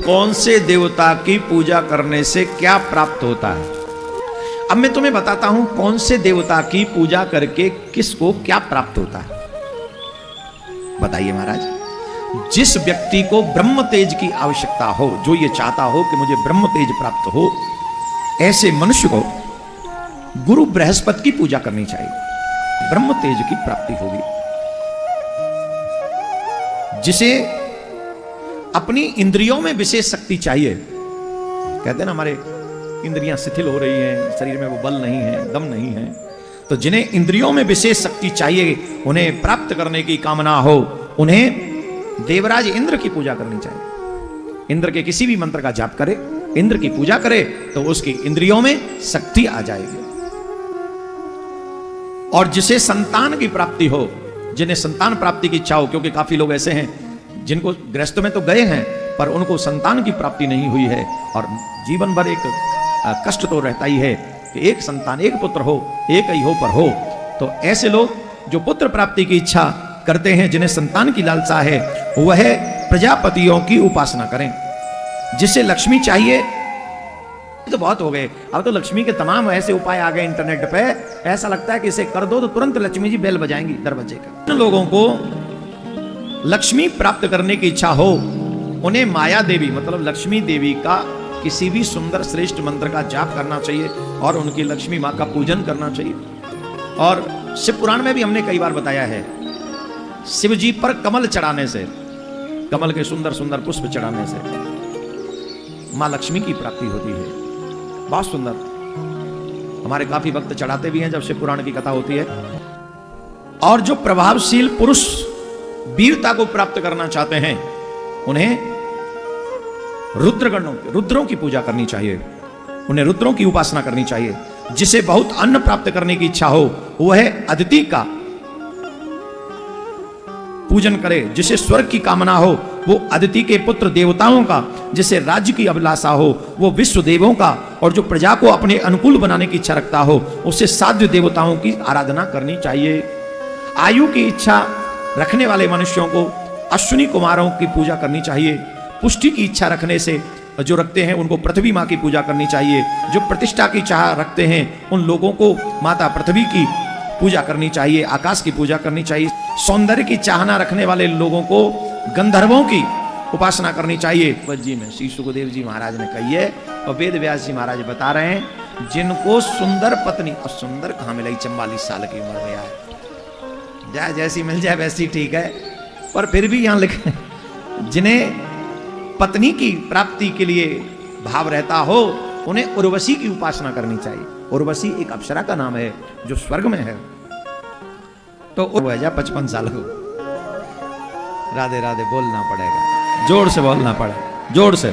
कौन से देवता की पूजा करने से क्या प्राप्त होता है। अब मैं तुम्हें बताता हूं कौन से देवता की पूजा करके किसको क्या प्राप्त होता है। बताइए महाराज। जिस व्यक्ति को ब्रह्म तेज की आवश्यकता हो, जो ये चाहता हो कि मुझे ब्रह्म तेज प्राप्त हो, ऐसे मनुष्य को गुरु बृहस्पति की पूजा करनी चाहिए। ब्रह्म तेज की प्राप्ति होगी। जिसे अपनी इंद्रियों में विशेष शक्ति चाहिए, कहते हैं ना हमारे इंद्रियां शिथिल हो रही हैं, शरीर में वो बल नहीं है, दम नहीं है, तो जिन्हें इंद्रियों में विशेष शक्ति चाहिए, उन्हें प्राप्त करने की कामना हो, उन्हें देवराज इंद्र की पूजा करनी चाहिए। इंद्र के किसी भी मंत्र का जाप करे, इंद्र की पूजा करे, तो उसकी इंद्रियों में शक्ति आ जाएगी। और जिसे संतान की प्राप्ति हो, जिन्हें संतान प्राप्ति की इच्छा हो, क्योंकि काफी लोग ऐसे हैं जिनको गृहस्थ में तो गए हैं पर उनको संतान की प्राप्ति नहीं हुई है, और जीवन भर एक कष्ट तो रहता ही है कि एक संतान, एक पुत्र हो, एक ही हो पर हो। तो ऐसे लोग जो पुत्र प्राप्ति की इच्छा करते हैं, जिन्हें संतान की लालसा है, वह प्रजापतियों की उपासना करें। जिसे लक्ष्मी चाहिए, तो बहुत हो गए, अब तो लक्ष्मी के तमाम ऐसे उपाय आ गए इंटरनेट पे, ऐसा लगता है कि इसे कर दो तो तुरंत लक्ष्मी जी बेल बजाएंगी दरवाजे का। उन लोगों को लक्ष्मी प्राप्त करने की इच्छा हो, उन्हें माया देवी मतलब लक्ष्मी देवी का किसी भी सुंदर श्रेष्ठ मंत्र का जाप करना चाहिए और उनकी लक्ष्मी माँ का पूजन करना चाहिए। और शिव पुराण में भी हमने कई बार बताया है, शिव जी पर कमल चढ़ाने से, कमल के सुंदर सुंदर पुष्प चढ़ाने से माँ लक्ष्मी की प्राप्ति होती है। बहुत सुंदर, हमारे काफी भक्त चढ़ाते भी हैं जब शिव पुराण की कथा होती है। और जो प्रभावशील पुरुष वीरता को प्राप्त करना चाहते हैं, उन्हें रुद्रों की पूजा करनी चाहिए, उन्हें रुद्रों की उपासना करनी चाहिए। जिसे बहुत अन्न प्राप्त करने की इच्छा हो, वह अदिति का पूजन करे। जिसे स्वर्ग की कामना हो, वो अदिति के पुत्र देवताओं का। जिसे राज्य की अभिलाषा हो, वो विश्व देवों का। और जो प्रजा को अपने अनुकूल बनाने की इच्छा रखता हो, उसे साध्य देवताओं की आराधना करनी चाहिए। आयु की इच्छा रखने वाले मनुष्यों को अश्विनी कुमारों की पूजा करनी चाहिए। पुष्टि की इच्छा रखने से जो रखते हैं, उनको पृथ्वी माँ की पूजा करनी चाहिए। जो प्रतिष्ठा की चाह रखते हैं, उन लोगों को माता पृथ्वी की पूजा करनी चाहिए, आकाश की पूजा करनी चाहिए। सौंदर्य की चाहना रखने वाले लोगों को गंधर्वों की उपासना करनी चाहिए। जी में श्री सुखदेव जी महाराज ने कही है, और वेद व्यास जी महाराज बता रहे हैं, जिनको सुंदर पत्नी, और सुंदर कहाँ मिलाई 44 साल की उम्र में यार, जाए जैसी मिल जाए वैसी ठीक है, पर फिर भी यहां लिखे, जिन्हें पत्नी की प्राप्ति के लिए भाव रहता हो, उन्हें उर्वशी की उपासना करनी चाहिए। उर्वशी एक अप्सरा का नाम है जो स्वर्ग में है। तो वो 55 साल को राधे राधे बोलना पड़ेगा, जोर से बोलना पड़ेगा, जोर से।